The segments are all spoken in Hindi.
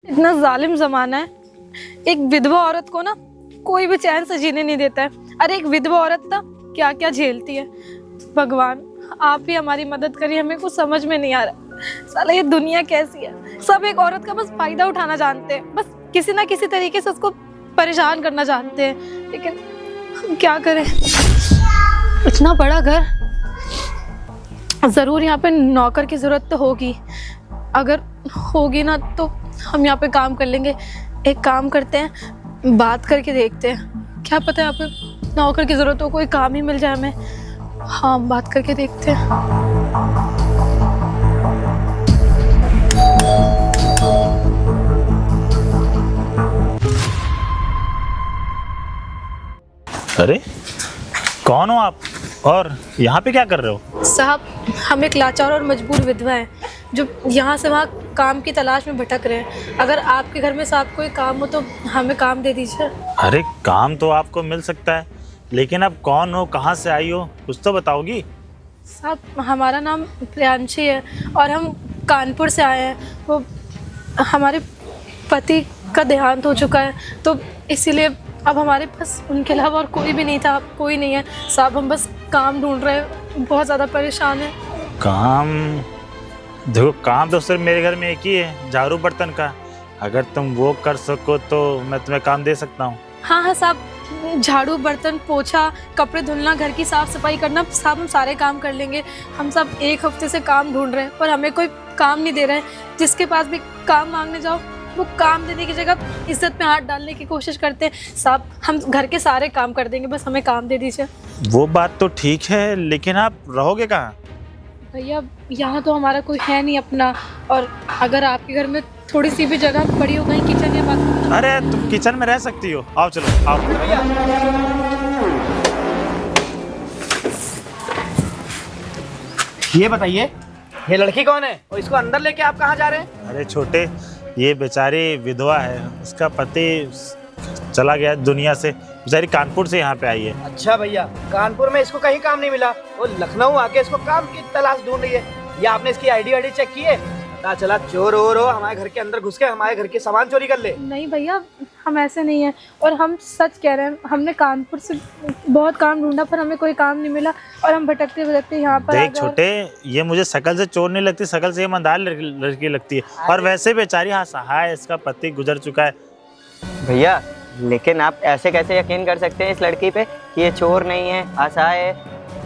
इतना जालिम जमाना है। एक विधवा औरत को ना कोई भी चैन से जीने नहीं देता है। अरे एक विधवा औरत ना क्या क्या झेलती है। भगवान आप ही हमारी मदद करिए, हमें कुछ समझ में नहीं आ रहा। साला ये दुनिया कैसी है। सब एक औरत का बस फायदा उठाना जानते हैं, बस किसी ना किसी तरीके से उसको परेशान करना जानते हैं। लेकिन हम क्या करें। इतना बड़ा घर, जरूर यहाँ पे नौकर की जरूरत तो होगी। अगर होगी ना तो हम यहाँ पे काम कर लेंगे। एक काम करते हैं, बात करके देखते हैं, क्या पता यहाँ पे नौकर की जरूरत हो, कोई काम ही मिल जाए हमें। हाँ, बात करके देखते हैं। अरे कौन हो आप और यहाँ पे क्या कर रहे हो? साहब, हम एक लाचार और मजबूर विधवा हैं जो यहाँ से वहाँ काम की तलाश में भटक रहे हैं। अगर आपके घर में साहब कोई काम हो तो हमें काम दे दीजिए। अरे काम तो आपको मिल सकता है, लेकिन आप कौन हो, कहाँ से आई हो, कुछ तो बताओगी? साहब, हमारा नाम प्रियांशी है और हम कानपुर से आए हैं। वो हमारे पति का देहांत हो चुका है, तो इसीलिए अब हमारे पास उनके अलावा और कोई भी नहीं था, कोई नहीं है साहब। हम बस काम ढूंढ रहे हैं, बहुत ज़्यादा परेशान है। काम? देखो, काम तो सिर्फ मेरे घर में एक ही है, झाड़ू बर्तन का। अगर तुम वो कर सको तो मैं तुम्हें काम दे सकता हूँ। हाँ हाँ साहब, झाड़ू बर्तन पोछा कपड़े धुलना घर की साफ सफाई करना साहब हम सारे काम कर लेंगे। हम सब एक हफ्ते से काम ढूंढ रहे हैं पर हमें कोई काम नहीं दे रहा है। जिसके पास भी काम मांगने जाओ वो काम देने की जगह इज्जत में हाथ डालने की कोशिश करते हैं। साहब, हम घर के सारे काम कर देंगे, बस हमें काम दे दीजिए। वो बात तो ठीक है, लेकिन आप रहोगे कहाँ? भैया, यहाँ तो हमारा कोई है नहीं अपना, और अगर आपके घर में थोड़ी सी भी जगह पड़ी हो, कहीं किचन या बाथरूम। अरे तुम किचन में रह सकती हो, आओ चलो आओ। ये बताइए, ये लड़की कौन है और इसको अंदर लेके आप कहाँ जा रहे हैं? अरे छोटे, ये बेचारी विधवा है, उसका पति चला गया दुनिया से, बेचारी कानपुर से यहाँ पे आई है। अच्छा भैया, कानपुर में इसको कहीं काम नहीं मिला, वो लखनऊ आके इसको काम की तलाश ढूंढ रही है। या आपने इसकी आईडी चेक की है? पता चला चोर हो हमारे घर के अंदर घुस के हमारे घर के सामान चोरी कर ले। नहीं भैया, हम ऐसे नहीं हैं और हम सच कह रहे हैं। हमने कानपुर से बहुत काम ढूंढा पर हमें कोई काम नहीं मिला और हम भटकते भटकते यहाँ पर देख छोटे, ये मुझे शकल से चोर नहीं लगती, शकल से ईमानदार लड़की लगती है। और वैसे बेचारी हाँ सहाय, इसका पति गुजर चुका है। भैया, लेकिन आप ऐसे कैसे यकीन कर सकते हैं इस लड़की पे कि ये चोर नहीं है, असहाय है?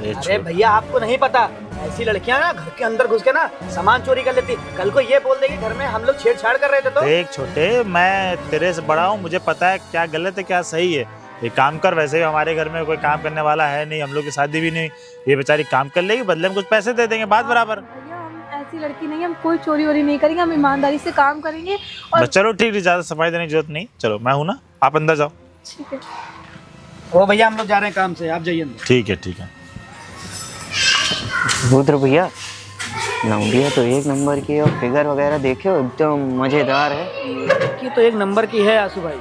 अरे भैया, आपको नहीं पता, ऐसी लड़कियां ना घर के अंदर घुस के ना सामान चोरी कर लेती। कल को ये बोल देगी घर में हम लोग छेड़छाड़ कर रहे थे। तो देख छोटे, मैं तेरे से बड़ा हूँ, मुझे पता है क्या गलत है क्या सही है। ये काम कर, वैसे भी हमारे घर में कोई काम करने वाला है नहीं, हम लोग की शादी भी नहीं। ये बेचारी काम कर लेगी, बदले में कुछ पैसे दे देंगे, बात बराबर। भैया, हम ऐसी लड़की नहीं, हम कोई चोरी वोरी नहीं करेंगे, हम ईमानदारी से काम करेंगे। और चलो ठीक है, ज्यादा सफाई देने की जरूरत नहीं। चलो मैं हूँ ना, आप अंदर जाओ। ठीक है। ओ भैया, हम लोग जा रहे हैं काम से, आप जाइए अंदर। ठीक है ठीक है। रुद्र भैया, लौंडिया तो एक नंबर की है और फिगर वगैरह देखे हो एकदम मजेदार है। ये तो एक नंबर की है आसू भाई।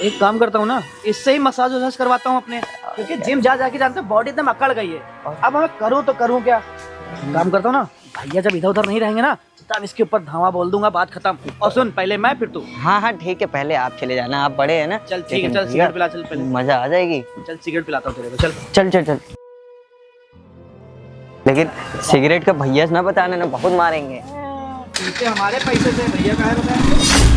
एक काम करता हूँ ना, इससे ही मसाज वसाज करवाता हूँ अपने, क्योंकि जिम जा जाके जानते हो बॉडी एकदम अकड़ गई है। अब मैं करूँ तो करूँ क्या? काम करता हूँ ना, भैया जब इधर उधर नहीं रहेंगे ना तब इसके ऊपर धावा बोल दूंगा, बात खत्म। और सुन, पहले मैं फिर तू। हाँ हाँ ठीक है, पहले आप चले जाना, आप बड़े हैं ना। चल ठीक है, चल सिगरेट पिला, चल पहले मजा आ जाएगी। चल सिगरेट पिलाता हूँ तेरे को, चल चल चल चल। लेकिन सिगरेट का भैया से ना बताना, ना बहुत मारेंगे। पीते हमारे पैसे से, भैया का है बताया।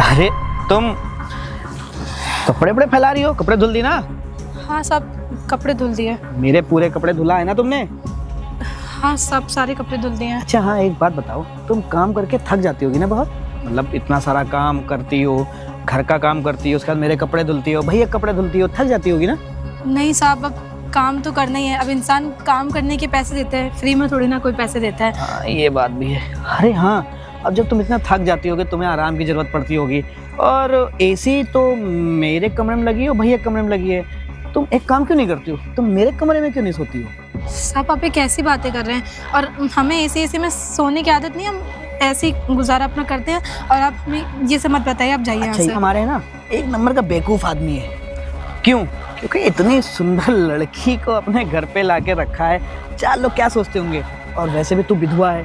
अरे तुम कपड़े बड़े फैला रही हो, कपड़े धुल दी ना? हाँ साहब, कपड़े धुल दिए। मेरे पूरे कपड़े धुला है ना तुमने? हाँ सब सारे कपड़े धुल दिए हैं। अच्छा हाँ, एक बात बताओ, तुम काम करके थक जाती होगी ना बहुत? मतलब इतना सारा काम करती हो, घर का काम करती हो, उसके बाद मेरे कपड़े धुलती हो, भैया कपड़े धुलती हो, थक जाती होगी ना? नहीं साहब, अब काम तो करना ही है। अब इंसान काम करने के पैसे देते हैं, फ्री में थोड़ी ना कोई पैसे देता है। हाँ, ये बात भी है। अरे हाँ, अब जब तुम इतना थक जाती होगी, तुम्हें आराम की जरूरत पड़ती होगी, और एसी तो मेरे कमरे में लगी हो, भैया कमरे में लगी है, तुम एक काम क्यों नहीं करती हो? तुम मेरे कमरे में क्यों नहीं सोती हो? साहब, आप ये कैसी बातें कर रहे हैं? और हमें एसी में सोने की आदत नहीं, हम ऐसे ही गुजारा अपना करते हैं। और आप हमें ये सब मत बताइए, आप जाइए यहाँ अच्छा, से। हमारे है ना एक नंबर का बेवकूफ आदमी है। क्यों? क्योंकि इतनी सुंदर लड़की को अपने घर पे लाके रखा है। 4 लोग क्या सोचते होंगे। और वैसे भी तू विधवा है,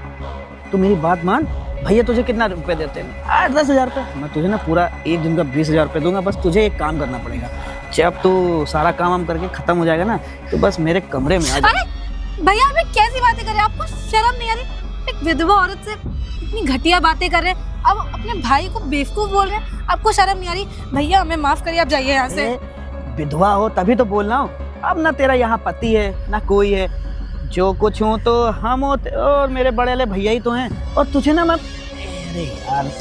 तू मेरी बात मान। भैया तुझे कितना रुपए देते हैं? 8-10 हज़ार रुपये। मैं तुझे ना पूरा एक दिन का 20 हज़ार रुपये दूंगा। बस तुझे एक काम करना पड़ेगा, जब तू सारा काम हम करके खत्म हो जाएगा ना, तो बस मेरे कमरे में आ जा। अरे भैया आप ये कैसी बातें कर रहे हैं? आपको शर्म नहीं आ रही? एक विधवा औरत से इतनी घटिया बातें कर रहे हैं, अब अपने भाई को बेवकूफ बोल रहे हैं। आपको शर्म नहीं आ रही? भैया हमें माफ करिए, आप जाइए यहाँ से। विधवा हो तभी तो बोल रहा हूँ। अब ना तेरा यहाँ पति है ना कोई है, जो कुछ हूँ तो हम हो और मेरे बड़े वाले भैया ही तो हैं। और तुझे ना मैं, अरे यार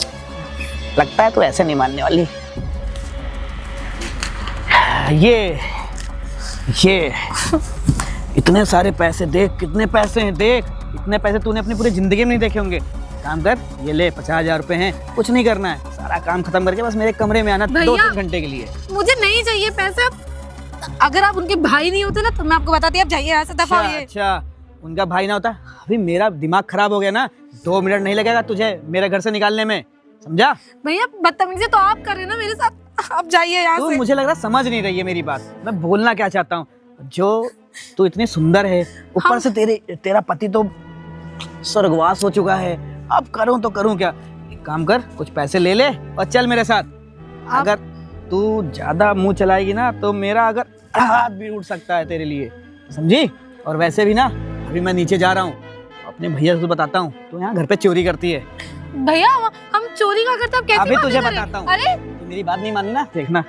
लगता है तू ऐसे नहीं मानने वाली। ये इतने सारे पैसे देख, कितने पैसे हैं देख। इतने पैसे तूने अपनी पूरी जिंदगी में नहीं देखे होंगे। काम कर, ये ले 50 हज़ार रुपये हैं। कुछ नहीं करना है, सारा काम खत्म करके बस मेरे कमरे में आना 2-3 घंटे के लिए। मुझे नहीं चाहिए पैसे। अगर आप उनके भाई नहीं होते ना तो मैं आपको बताती। आप जाइए यहाँ से, दफा होइए। अच्छा उनका भाई ना होता, अभी मेरा दिमाग खराब हो गया ना। 2 मिनट नहीं लगेगा तुझे मेरे घर से निकालने में, समझा? भैया बदतमीजी तो आप कर रहे हैं ना मेरे साथ। आप जाइए यहाँ से। मुझे लग रहा समझ नहीं रही है मेरी बात। मैं बोलना क्या चाहता हूँ, जो तू इतनी सुंदर है, ऊपर से तेरा पति तो स्वर्गवास हो चुका है। अब करूँ तो करूँ क्या? एक काम कर, कुछ पैसे ले ले और चल मेरे साथ। अगर तू ज्यादा मुंह चलाएगी ना तो मेरा अगर हाथ भी उठ सकता है तेरे लिए, समझी? और वैसे भी ना अभी मैं नीचे जा रहा हूँ, अपने भैया से बताता हूँ तो यहाँ घर पे चोरी करती है। भैया हम चोरी का करते हैं? कैसे अभी बातें तुझे कर रहे हैं? बताता हूँ। अरे तू मेरी बात नहीं मानी ना, देखना।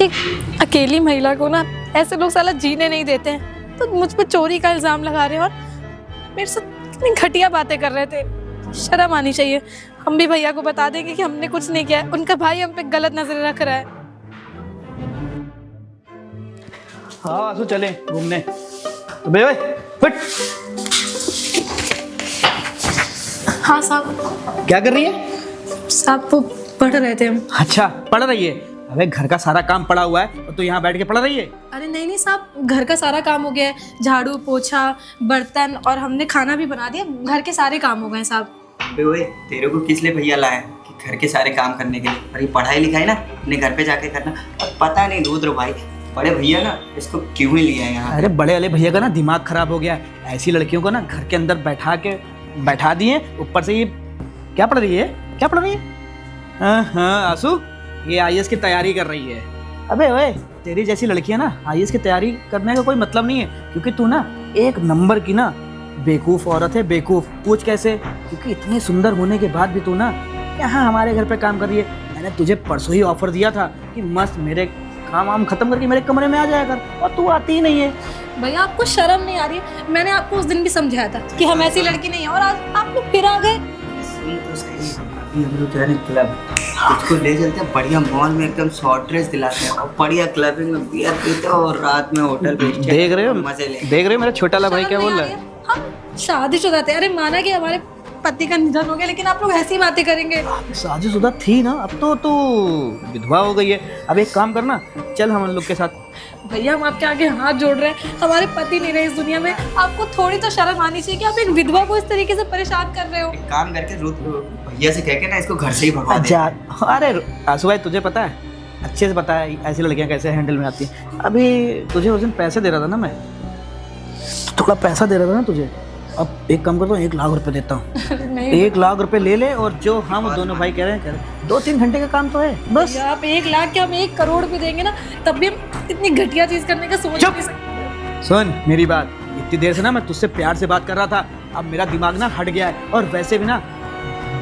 एक अकेली महिला को ना ऐसे लोग साला जीने नहीं देते हैं, तो मुझ पे चोरी का इल्जाम लगा रहे हैं और मेरे साथ कितनी घटिया बातें कर रहे थे। शर्म आनी चाहिए। हम भी भैया को बता देंगे कि हमने कुछ नहीं किया है। उनका भाई हम पे गलत नजर रख रहा है। हाँ आसू चले घूमने। तो बे फट। हाँ साहब। क्या कर रही है? साहब वो पढ़ रहे थे हम। अच्छा पढ़ रही है? अबे घर का सारा काम पड़ा हुआ है और तू यहाँ बैठ के पढ़ रही है? अरे नहीं साहब, घर का सारा काम हो गया है। झाड़ू पोछा बर्तन और हमने खाना भी बना दिया। घर के सारे काम हो गए साहब। ओए तेरे को किस लिए भैया लाया कि घर के सारे काम करने के लिए? और ये पढ़ाई लिखाई ना अपने घर पे जाके करना। और पता नहीं रुद्र भाई बड़े भैया ना इसको क्यों ही लिया है यहाँ। अरे बड़े वाले भैया का ना दिमाग खराब हो गया। ऐसी लड़कियों को ना घर के अंदर बैठा दिए। ऊपर से ये क्या पढ़ रही है? क्या पढ़ रही है? हाँ आसू, ये IAS की तैयारी कर रही है। अबे ओए तेरी जैसी लड़कियां ना IAS की तैयारी करने का कोई मतलब नहीं है, क्योंकि तू ना एक नंबर की ना बेवकूफ़ औरत है। बेवकूफ़ पूछ कैसे? क्योंकि इतनी सुंदर होने के बाद भी तू ना यहाँ हमारे घर पे काम कर रही है। मैंने तुझे परसों ही ऑफर दिया था कि मस्त मेरे काम वाम खत्म करके मेरे कमरे में आ जाया कर, और तू आती ही नहीं है। भैया आपको शर्म नहीं आ रही? मैंने आपको उस दिन भी समझाया था कि हम ऐसी लड़की नहीं है, और आज आप लोग फिर आ गए। सुन तो सही, अभी हम लोग जा रहे हैं क्लब। तुझको ले चलते हैं बढ़िया मॉल में, एकदम शॉर्ट ड्रेस दिलाते हैं और बढ़िया क्लबिंग में बियर पीते हैं और रात में होटल पे देख रहे हो? मजे ले। देख रहे हो मेरा छोटा वाला भाई क्या बोल रहा है? हम शादीशुदा थे। अरे माना कि हमारे पति का निधन हो गया, लेकिन आप लोग ऐसी बातें करेंगे। शादीशुदा थी ना, अब तो तू विधवा हो गई है। अब एक काम करना, चल हम लोग के साथ। भैया हम आपके आगे हाथ जोड़ रहे हैं। हमारे पति नहीं रहे इस दुनिया में। आपको थोड़ी तो शर्म आनी चाहिए कि आप एक विधवा को इस तरीके से परेशान कर रहे हो। एक काम करके रुद्र भैया से कह के ना इसको घर से ही भगवा दे। अरे आसू भाई तुझे पता है, अच्छे से पता है ऐसी लड़कियां कैसे हैंडल में आती हैं। अभी तुझे उस दिन पैसे दे रहा था ना, मैं थोड़ा पैसा दे रहा था ना तुझे। अब एक काम करता हूँ, 1 लाख रुपए देता हूँ। 1 लाख रुपए ले ले, और जो हम दोनों भाई कह रहे हैं 2-3 घंटे का काम तो है बस। आप 1 लाख के हम 1 करोड़ भी देंगे ना, तब भी हम इतनी घटिया चीज करने का सोच नहीं सकते। सुन मेरी बात, इतनी देर से ना मैं तुझसे प्यार से बात कर रहा था, अब मेरा दिमाग ना हट गया है। और वैसे भी ना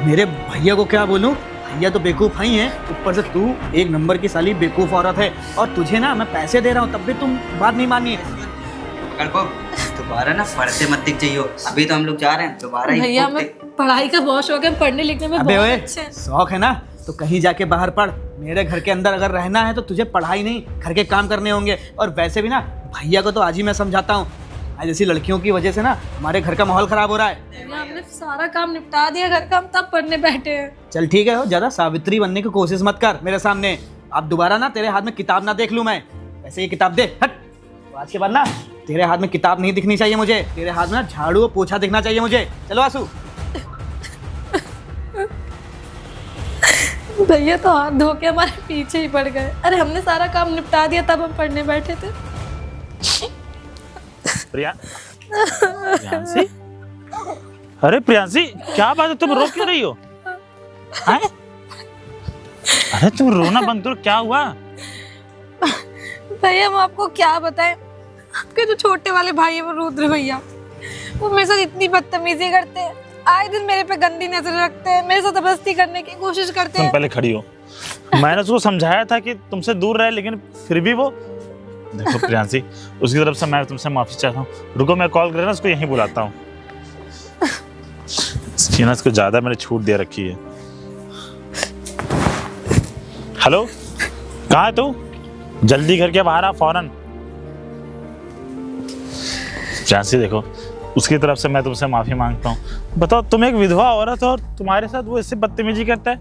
मेरे भैया को क्या बोलूं, भैया तो बेवकूफ ही हैं, ऊपर से तू एक नंबर की साली बेवकूफ औरत है। और तुझे ना मैं पैसे दे रहा हूँ तब भी तुम बात नहीं मानी है। दोबारा ना पढ़ते मत दिख जाइयो। अभी तो हम लोग जा रहे हैं, दोबारा भैया हमें पढ़ाई का बहुत शौक है, पढ़ने लिखने में बहुत अच्छे हैं। शौक है ना तो कहीं जाके बाहर पढ़। मेरे घर के अंदर अगर रहना है तो तुझे पढ़ाई नहीं, घर के काम करने होंगे। और वैसे भी ना भैया को तो आज ही मैं समझाता हूँ, जैसी लड़कियों की वजह से ना हमारे घर का माहौल खराब हो रहा है। हमने सारा काम निपटा दिया घर का, हम तब पढ़ने बैठे हैं। चल ठीक है, ज्यादा सावित्री बनने की कोशिश मत कर मेरे सामने। अब दोबारा ना तेरे हाथ में किताब ना देख लूं मैं। वैसे ये किताब दे, हट। तो आज के बाद ना तेरे हाथ में किताब नहीं दिखनी चाहिए मुझे, तेरे हाथ में ना झाड़ू और पोछा दिखना चाहिए मुझे। चलो आसू। भैया तो हाथ धो के हमारे पीछे ही पड़ गए। अरे हमने सारा काम निपटा दिया तब हम पढ़ने बैठे थे। प्रियांशी, अरे प्रियांशी क्या बात है, तुम रो क्यों रही हो? हैं? अरे तुम रोना बंद करो, क्या हुआ? भैया हम आपको क्या बताएं, आपके जो छोटे वाले भाई है वो रुद्र भैया, वो मेरे साथ इतनी बदतमीजी करते हैं, आए दिन मेरे पे गंदी नजर रखते हैं, मेरे साथ जबरदस्ती करने की कोशिश करते तुम हैं। पहले खड़ी हो। मैंने उसको समझाया था कि तुमसे दूर रहे, लेकिन फिर भी वो, देखो प्रियांशी, उसकी तरफ से मैं तुमसे माफी चाहता हूँ। रुको मैं कॉल कर उसको यहीं बुलाता हूँ। इसको ज्यादा मैंने छूट दे रखी है। हेलो, कहाँ है तू? जल्दी घर के बाहर आ फौरन। प्रियांशी देखो, उसकी तरफ से मैं तुमसे माफी मांगता हूँ। बताओ, तुम एक विधवा औरत हो और तुम्हारे साथ वो इससे बदतमीजी करता है,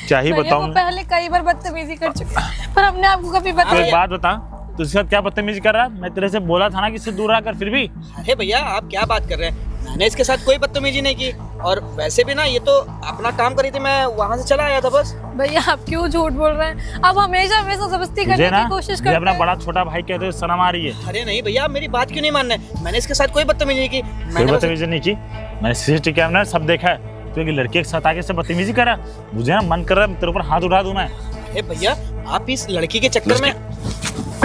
क्या ही बताऊं। पहले कई बार बदतमीजी कर चुके हैं, पर हमने आपको कभी तो बताया। एक बात बता, तू इसके साथ क्या बदतमीजी कर रहा है? मैं तेरे से बोला था ना कि इससे दूर रहा कर, फिर भी। अरे भैया आप क्या बात कर रहे हैं, मैंने इसके साथ कोई बदतमीजी नहीं की, और वैसे भी ना ये तो अपना काम करी थी, मैं वहाँ से चला आया था बस। भैया आप क्यों झूठ बोल रहे हैं? आप हमेशा हमेशा जबरदस्ती करने की कोशिश करते हैं। अपना बड़ा छोटा भाई कहते हो, शर्म आ रही है? अरे नहीं भैया, आप मेरी बात क्यों नहीं मान रहे? मैंने इसके साथ कोई बदतमीजी नहीं की। कोई बदतमीजी नहीं की? मैंने सीसीटीवी कैमरा में सब देखा है। तू एक लड़के के साथ आके से बदतमीजी कर रहा है, मुझे ना मन कर रहा है तेरे ऊपर हाथ उठा दूं मैं। अरे भैया आप इस लड़की के चक्कर में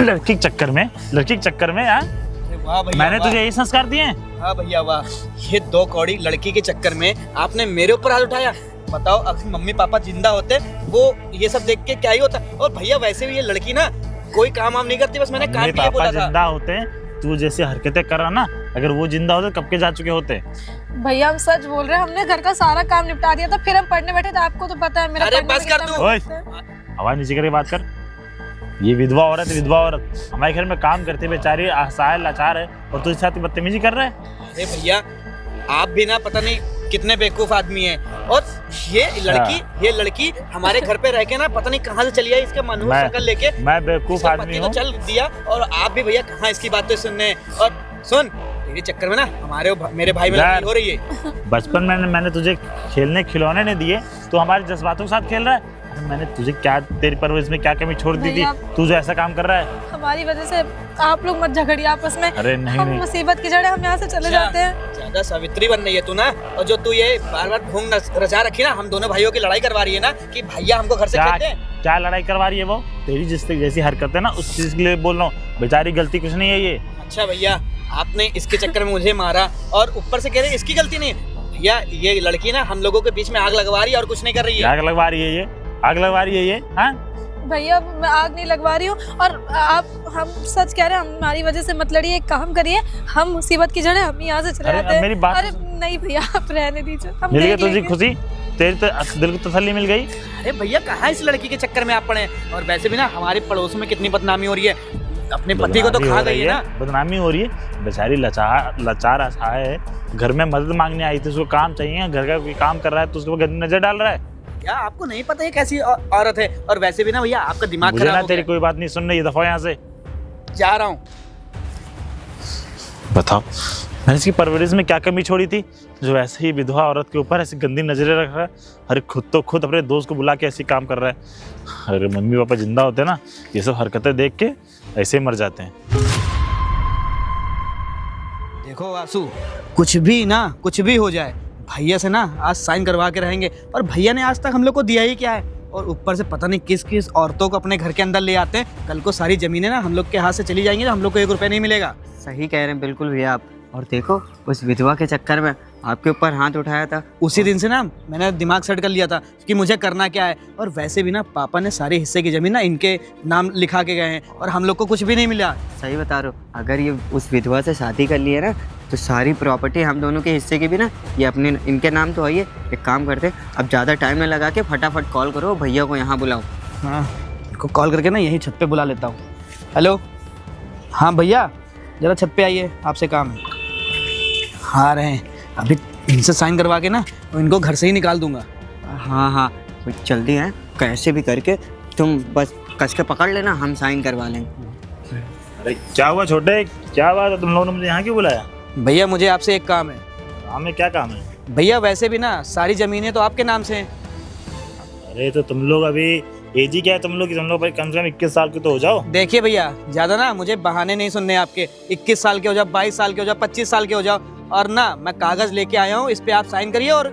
लड़की के चक्कर में यार, वाह भैया, मैंने तुझे यही संस्कार दिए हैं? हाँ भैया वाह, ये 2 कौड़ी लड़की के चक्कर में आपने मेरे ऊपर हाथ उठाया। बताओ अगर मम्मी पापा जिंदा होते वो ये सब देख के क्या ही होता। और भैया वैसे भी ये लड़की ना कोई काम वाम नहीं करती, बस मैंने काम के लिए बोला था। जिंदा होते, तू जैसी हरकतें कर रहा ना, अगर वो जिंदा होते कब के जा चुके होते। भैया हम सच बोल रहे हैं, हमने घर का सारा काम निपटा दिया था, फिर हम पढ़ने बैठे थे। आपको तो पता है मेरा अरे पढ़ने बस में कर कितना तू। मन लगता है। आवाज नीचे करके बात कर। ये विधवा औरत हमारे घर में काम करती है, बेचारी असहाय लाचार है, और तू इसके साथ बदतमीजी कर रहा है। अरे भैया आप भी ना पता नहीं कितने बेवकूफ आदमी हैं, और ये लड़की हमारे घर पे रह के ना पता नहीं कहाँ से चली आई, इसके मनहूस शक्ल लेके। मैं बेवकूफ आदमी हूँ? चल दिया, और आप भी भैया कहाँ इसकी बातें सुनने। और सुन, तेरे चक्कर में ना हमारे मेरे भाई में लड़ाई हो रही है। बचपन में मैंने तुझे खेलने खिलौने नहीं दिए, तो हमारे जज्बातों के साथ खेल रहा है। मैंने तुझे क्या, तेरी परवरिश में क्या कमी छोड़ दी थी, तू जो ऐसा काम कर रहा है? हमारी वजह से आप लोग मत झगड़िए आपस में। अरे नहीं, हम मुसीबत की जड़, हम यहाँ से चले जाते हैं। ज्यादा सावित्री बन रही है तू ना, और जो तू ये बार बार ढूंढ रचा रखी ना, हम दोनों भाइयों की लड़ाई करवा रही है ना कि भैया हमको घर से खेलते हैं। क्या लड़ाई करवा रही है वो? तेरी जैसी हरकत है ना, उस चीज के लिए बोल रहा हूँ। बेचारी गलती कुछ नहीं है ये। अच्छा भैया, आपने इसके चक्कर में मुझे मारा, और ऊपर से कह रहे इसकी गलती नहीं है। भैया ये लड़की ना हम लोगों के बीच में आग लगवा रही है और कुछ नहीं कर रही है। आग लगवा रही है ये? आग लगवा रही है ये? हाँ भैया मैं आग नहीं लगवा रही हूँ, और हम सच कह रहे हैं, हमारी वजह से मत लड़िए, एक काम करिए, हम मुसीबत की जड़ है, हम यहाँ से चले जाते हैं। मेरी बात अरे नहीं भैया आप रहने दीजिए, हम मिल गई देख तुझे लेंगे। खुशी, तेरी तो दिल को तसल्ली मिल गई। अरे भैया कहाँ इस लड़की के चक्कर में आप पड़े? और वैसे भी ना हमारे पड़ोस में कितनी बदनामी हो रही है, अपने पति को तो खा गई है ना। बदनामी हो रही है, बेचारी लाचार असहाय है, घर में मदद मांगने आई थी, उसको काम चाहिए, घर का कोई काम कर रहा है तो उसके ऊपर गंदी नजर डाल रहा है। क्या आपको नहीं पता ये कैसी औरत है? और वैसे भी ना भैया आपका दिमाग मुझे खराब ना हो तेरी गया। कोई बात नहीं सुन रही है, दफा यहाँ से जा रहा हूँ। बताओ मैंने इसकी परवरिश में क्या कमी छोड़ी थी, जो ऐसे ही विधवा औरत के ऊपर ऐसी गंदी नजरें रख रहा है। अरे खुद अपने दोस्त को बुला के ऐसी काम कर रहा है। अरे मम्मी पापा जिंदा होते ना, ये सब हरकतें देख के ऐसे ही मर जाते हैं। देखो आंसू, कुछ भी हो जाए, भैया से ना आज साइन करवा के रहेंगे। और भैया ने आज तक हम लोग को दिया ही क्या है, और ऊपर से पता नहीं किस किस औरतों को अपने घर के अंदर ले आते हैं। कल को सारी जमीनें ना हम लोग के हाथ से चली जाएंगी, हम लोग को 1 रुपया नहीं मिलेगा। सही कह रहे हैं बिल्कुल भैया आप। और देखो उस विधवा के चक्कर में आपके ऊपर हाथ उठाया था, उसी दिन से ना मैंने दिमाग सेट कर लिया था कि मुझे करना क्या है। और वैसे भी ना पापा ने सारे हिस्से की जमीन ना इनके नाम लिखा के गए हैं, और हम लोग को कुछ भी नहीं मिला। सही बता रहे हो। अगर ये उस विधवा से शादी कर ली है ना, तो सारी प्रॉपर्टी हम दोनों के हिस्से की भी ना ये अपने इनके नाम तो है। एक काम करते, अब ज़्यादा टाइम न लगा के फटाफट कॉल करो, भैया को यहाँ बुलाओ। हाँ इनको कॉल करके ना यहीं छत पे बुला लेता हूँ। हेलो, हाँ भैया ज़रा छत पे आइए, आपसे काम है। हाँ रहे हैं, अभी इनसे साइन करवा के ना इनको घर से ही निकाल दूंगा। हाँ जल्दी है, कैसे भी करके तुम बस कस के पकड़ लेना, हम साइन करवा लेंगे। अरे क्या हुआ छोटे, क्या बात है, तुम लोगों ने मुझे यहाँ क्यों बुलाया? भैया मुझे आपसे एक काम है। काम में क्या काम है? भैया वैसे भी ना सारी ज़मीनें तो आपके नाम से हैं। अरे तो तुम लोग अभी एज ही क्या है तुम लोग भाई कम से कम 21 साल के तो हो जाओ। देखिए भैया, ज्यादा ना मुझे बहाने नहीं सुनने आपके। 21 साल के हो जाओ, 22 साल के हो जाओ, 25 साल के हो जाओ, और ना मैं कागज लेके आया हूँ, इस पे आप साइन करिए और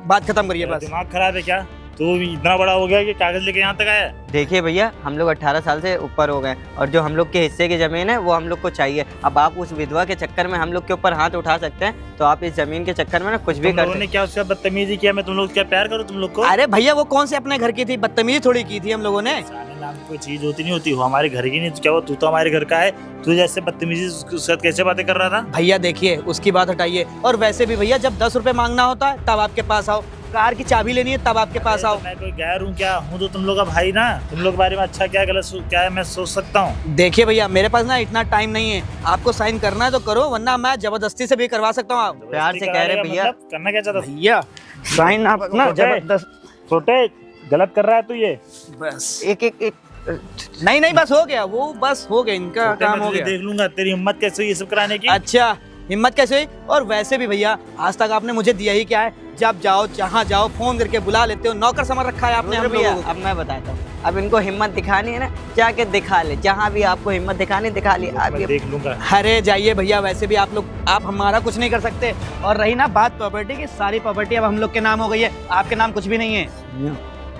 बात खत्म करिए तेरा बस। दिमाग खराब है क्या? तू इतना बड़ा हो गया कि कागज लेके यहाँ तक आया? देखिए भैया, हम लोग 18 साल से ऊपर हो गए और जो हम लोग के हिस्से की ज़मीन है वो हम लोग को चाहिए। अब आप उस विधवा के चक्कर में हम लोग के ऊपर हाथ उठा सकते हैं, तो आप इस ज़मीन के चक्कर में ना कुछ भी तुम कर लोगों ने क्या उसका बदतमीजी किया? मैं तुम लोग क्या प्यार करूँ तुम लोग को? अरे भैया, वो कौन से अपने घर की थी? बदतमीजी थोड़ी की थी हम लोगों ने। साले नाम की कोई चीज होती नहीं होती, वो हमारे घर की नहीं। क्या वो तू तो हमारे घर का है, तू जैसे बदतमीजी उसके साथ कैसे बातें कर रहा था? भैया देखिए, उसकी बात हटाइए। और वैसे भी भैया, जब 10 रुपए मांगना होता है तब आपके पास आओ, कार की चाबी लेनी है तब आपके पास आओ। मैं कोई गैर हूँ क्या? हूँ तो तुम लोग का भाई ना। तुम लोग के बारे में अच्छा क्या गलत क्या है मैं सोच सकता हूँ। देखिए भैया, मेरे पास ना इतना टाइम नहीं है। आपको साइन करना है तो करो, वरना मैं जबरदस्ती से भी करवा सकता हूँ। आप प्यार से कह रहे भैया। मतलब करना क्या चाहता? भैया साइन आप ना जबरदस्त। छोटे गलत कर रहा है तू ये। बस एक नहीं नहीं, बस हो गया वो, बस हो गया, इनका छोटे, काम मैं हो तुझे गया। देख लूंगा तेरी हिम्मत कैसे हुई ये सब कराने की। अच्छा, हिम्मत कैसे हुई? और वैसे भी भैया, आज तक आपने मुझे दिया ही क्या है? जब जाओ जहाँ जाओ फोन करके बुला लेते हो, नौकर समझ रखा है आपने हम भैया। लोगों को। अब मैं बताता हूँ, अब इनको हिम्मत दिखानी है ना, जाके दिखा ले, जहाँ भी आपको हिम्मत दिखानी दिखा ली। आप मैं ये देख लूंगा। अरे जाइए भैया, वैसे भी आप हमारा कुछ नहीं कर सकते। और रही ना बात प्रॉपर्टी की, सारी प्रॉपर्टी अब हम लोग के नाम हो गई है, आपके नाम कुछ भी नहीं है।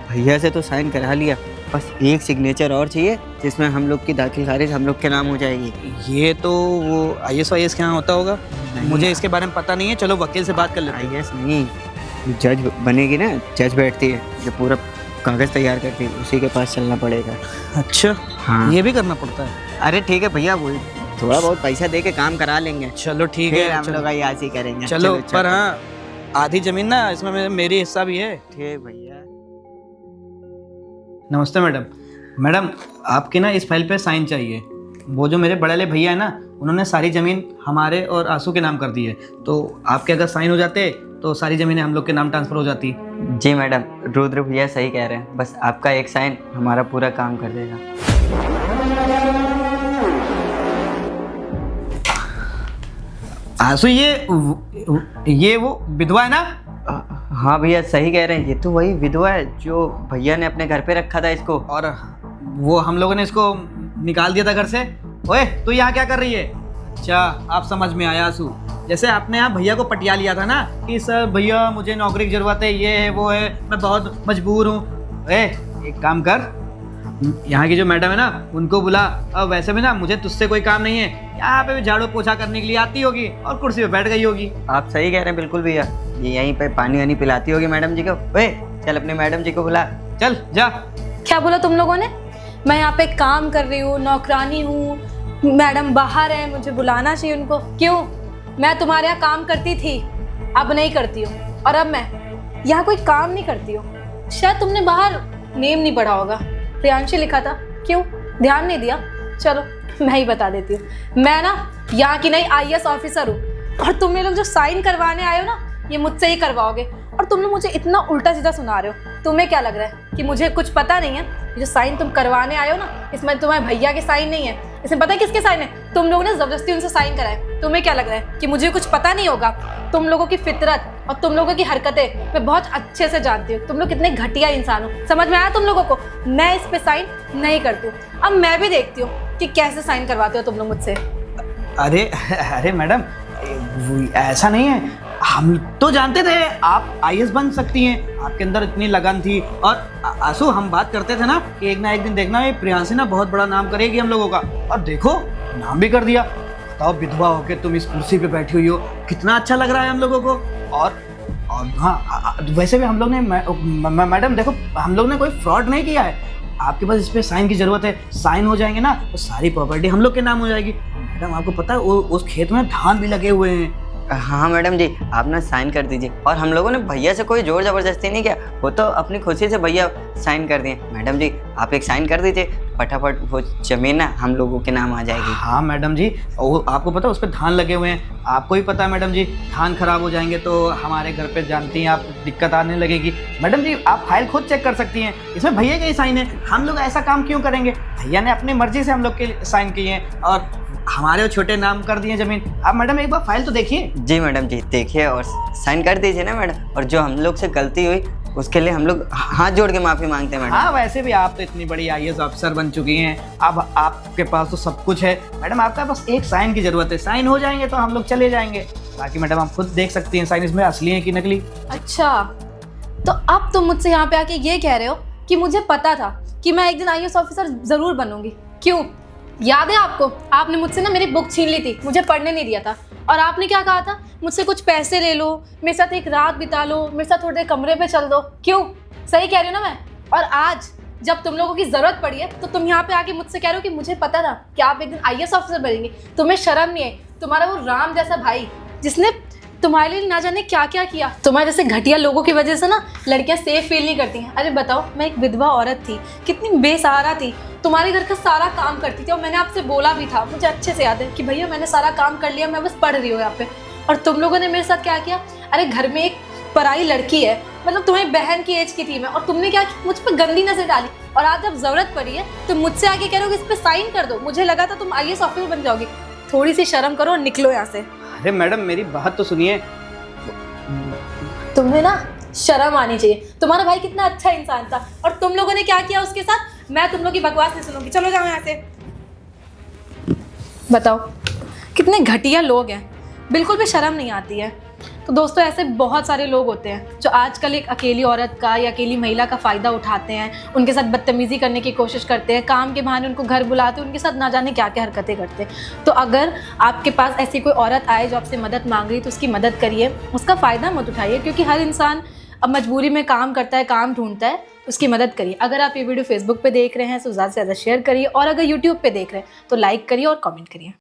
भैया से तो साइन करा लिया, बस एक सिग्नेचर और चाहिए जिसमें हम लोग की दाखिल खारिज हम लोग के नाम हो जाएगी। ये तो वो IAS के यहाँ होता होगा, मुझे इसके बारे में पता नहीं है। चलो वकील से बात कर लेते हैं। IAS नहीं, जज बनेगी ना, जज बैठती है जो पूरा कागज तैयार करती है, उसी के पास चलना पड़ेगा। अच्छा, हाँ। ये भी करना पड़ता है? अरे ठीक है भैया, वो थोड़ा बहुत पैसा दे के काम करा लेंगे, चलो ठीक फिर है, हम लोग IAS ही करेंगे। चलो। पर हाँ, आधी जमीन ना इसमें मेरी हिस्सा भी है। ठीक भैया। नमस्ते मैडम। मैडम, आपके ना इस फाइल पे साइन चाहिए। वो जो मेरे बड़े वाले भैया है ना, उन्होंने सारी ज़मीन हमारे और आंसू के नाम कर दी है, तो आपके अगर साइन हो जाते तो सारी ज़मीनें हम लोग के नाम ट्रांसफ़र हो जाती। जी मैडम, रुद्र भैया सही कह रहे हैं, बस आपका एक साइन हमारा पूरा काम कर देगा। आंसू, ये वो विधवा है ना? हाँ भैया सही कह रहे हैं, ये तो वही विधवा है जो भैया ने अपने घर पे रखा था इसको। और वो हम लोगों ने इसको निकाल दिया था घर से। ओए, तू यहाँ क्या कर रही है? अच्छा, आप समझ में आया आंसू। जैसे आपने यहाँ भैया को पटिया लिया था ना कि सर भैया मुझे नौकरी की ज़रूरत है, ये है वो है, मैं बहुत मजबूर हूँ। एक काम कर, यहाँ की जो मैडम है ना उनको बुला। और वैसे भी ना मुझे तुझसे कोई काम नहीं है, यहाँ पे भी झाड़ू पोछा करने के लिए आती होगी और कुर्सी पे बैठ गई होगी। आप सही कह रहे हैं बिल्कुल भैया, ये यहीं पे पानी वानी पिलाती होगी मैडम जी को। ओए चल अपने मैडम जी को बुला। चल जा। क्या बोला तुम लोगों ने? मैं यहाँ पे काम कर रही हूँ, नौकरानी हूँ, मैडम बाहर है, मुझे बुलाना चाहिए उनको। क्यों? मैं तुम्हारे यहाँ काम करती थी, अब नहीं करती हूँ। और अब मैं यहाँ कोई काम नहीं करती हूँ। शायद तुमने बाहर नेम नहीं पढ़ा होगा, प्रियांशी लिखा था। क्यों ध्यान नहीं दिया? चलो मैं ही बता देती हूँ। मैं ना यहाँ की नई IAS ऑफिसर हूँ, और तुम लोग जो साइन करवाने आए हो ना, ये मुझसे ही करवाओगे। और तुम लोग मुझे इतना उल्टा सीधा सुना रहे हो। तुम्हें क्या लग रहा है कि मुझे कुछ पता नहीं है? ये जो साइन तुम करवाने आए हो ना, इसमें तुम्हारे भैया के साइन नहीं है, इसमें पता है किसके साइन है? तुम लोगों ने जबरदस्ती उनसे साइन कराए। तुम्हें क्या लग रहा है कि मुझे कुछ पता नहीं होगा? तुम लोगों की फितरत और तुम लोगों की हरकतें मैं बहुत अच्छे से जानती हूँ। तुम लोग कितने घटिया इंसान हो, समझ में आया तुम लोगों को? मैं इस पे साइन नहीं करती हूँ। अब मैं भी देखती हूँ कि कैसे साइन करवाते हो तुम लोग मुझसे। अरे मैडम, ऐसा नहीं है। हम तो जानते थे आप IAS बन सकती हैं, आपके अंदर इतनी लगन थी। और आंसू, हम बात करते थे ना कि एक ना एक दिन देखना ये प्रियांशी ना बहुत बड़ा नाम करेगी हम लोगों का। और देखो, नाम भी कर दिया। बताओ, विधवा होके तुम इस कुर्सी पे बैठी हुई हो, कितना अच्छा लग रहा है हम लोगों को। और हाँ, वैसे भी हम लोग ने मैडम देखो, हम लोग ने कोई फ्रॉड नहीं किया है। आपके पास इस पे साइन की ज़रूरत है, साइन हो जाएंगे ना तो सारी प्रॉपर्टी हम लोग के नाम हो जाएगी। मैडम आपको पता है उस खेत में धान भी लगे हुए हैं। हाँ मैडम जी, आप ना साइन कर दीजिए। और हम लोगों ने भैया से कोई जोर ज़बरदस्ती नहीं किया, वो तो अपनी खुशी से भैया साइन कर दिए। मैडम जी आप एक साइन कर दीजिए, फटाफट वो ज़मीन ना हम लोगों के नाम आ जाएगी। हाँ मैडम जी, वो आपको पता है उस पर धान लगे हुए हैं। आपको ही पता है मैडम जी, धान खराब हो जाएंगे तो हमारे घर पे जानती हैं आप, दिक्कत आने लगेगी। मैडम जी आप फाइल खुद चेक कर सकती हैं, इसमें भैया के ही साइन है। हम लोग ऐसा काम क्यों करेंगे? भैया ने अपनी मर्जी से हम लोग के साइन किए हैं और हमारे छोटे नाम कर दिए ज़मीन। आप मैडम एक बार फाइल तो देखिए। जी मैडम जी देखिए और साइन कर दीजिए ना मैडम। और जो हम लोग से गलती हुई उसके लिए हम लोग हाथ जोड़ के माफ़ी मांगते हैं मैडम। हाँ वैसे भी आप तो इतनी बड़ी IAS अफसर बन चुकी हैं, अब आपके पास तो सब कुछ है मैडम। आपका बस एक साइन की जरूरत है, साइन हो जाएंगे तो हम लोग चले जाएंगे। बाकी मैडम आप खुद देख सकती हैं साइन इसमें असली है कि नकली। अच्छा, तो अब तुम मुझसे यहाँ पे आके ये कह रहे हो कि मुझे पता था कि मैं एक दिन IAS ऑफिसर ज़रूर बनूंगी। क्यों? याद है आपको, आपने मुझसे ना मेरी बुक छीन ली थी, मुझे पढ़ने नहीं दिया था, और आपने क्या कहा था, मुझसे कुछ पैसे ले लो, मेरे साथ एक रात बिता लो, मेरे साथ थोड़ी देर कमरे पे चल दो। क्यों? सही कह रही हूँ ना मैं? और आज जब तुम लोगों की ज़रूरत पड़ी है तो तुम यहाँ पे आके मुझसे कह रहे हो कि मुझे पता था कि आप एक दिन IAS ऑफिसर बनेंगे। तुम्हें शर्म नहीं है? तुम्हारा वो राम जैसा भाई जिसने तुम्हारे लिए ना जाने क्या क्या किया, तुम्हारे जैसे घटिया लोगों की वजह से ना लड़कियां सेफ फील नहीं करती हैं। अरे बताओ, मैं एक विधवा औरत थी, कितनी बेसहारा थी, तुम्हारे घर का सारा काम करती थी, और मैंने आपसे बोला भी था, मुझे अच्छे से याद है कि भैया मैंने सारा काम कर लिया, मैं बस पढ़ रही हूँ यहाँ पे। और तुम लोगों ने मेरे साथ क्या किया? अरे घर में एक पराई लड़की है, मतलब तुम्हारी बहन की एज की थी मैं, और तुमने क्या किया? मुझ पर गंदी नजर डाली, और आज जब जरूरत पड़ी है तो मुझसे आके कह रहे हो कि इस पर साइन कर दो। मुझे लगा था तुम IAS ऑफिसर बन जाओगी। थोड़ी सी शर्म करो और निकलो यहाँ से। अरे मैडम मेरी बात तो सुनिए। तुम्हें ना शर्म आनी चाहिए। तुम्हारा भाई कितना अच्छा इंसान था, और तुम लोगों ने क्या किया उसके साथ? मैं तुम लोग की बकवास नहीं सुनूंगी, चलो जाओ यहाँ से। बताओ, कितने घटिया लोग हैं, बिल्कुल भी शर्म नहीं आती है। तो दोस्तों, ऐसे बहुत सारे लोग होते हैं जो आजकल एक अकेली औरत का या अकेली महिला का फ़ायदा उठाते हैं, उनके साथ बदतमीज़ी करने की कोशिश करते हैं, काम के बहाने उनको घर बुलाते हैं, उनके साथ ना जाने क्या क्या हरकतें करते हैं। तो अगर आपके पास ऐसी कोई औरत आए जो आपसे मदद मांग रही, तो उसकी मदद करिए, उसका फ़ायदा मत उठाइए, क्योंकि हर इंसान अब मजबूरी में काम करता है, काम ढूंढता है, उसकी मदद करिए। अगर आप ये वीडियो फेसबुक पे देख रहे हैं तो ज़्यादा से ज़्यादा शेयर करिए, और अगर यूट्यूब पे देख रहे हैं तो लाइक करिए और कमेंट करिए।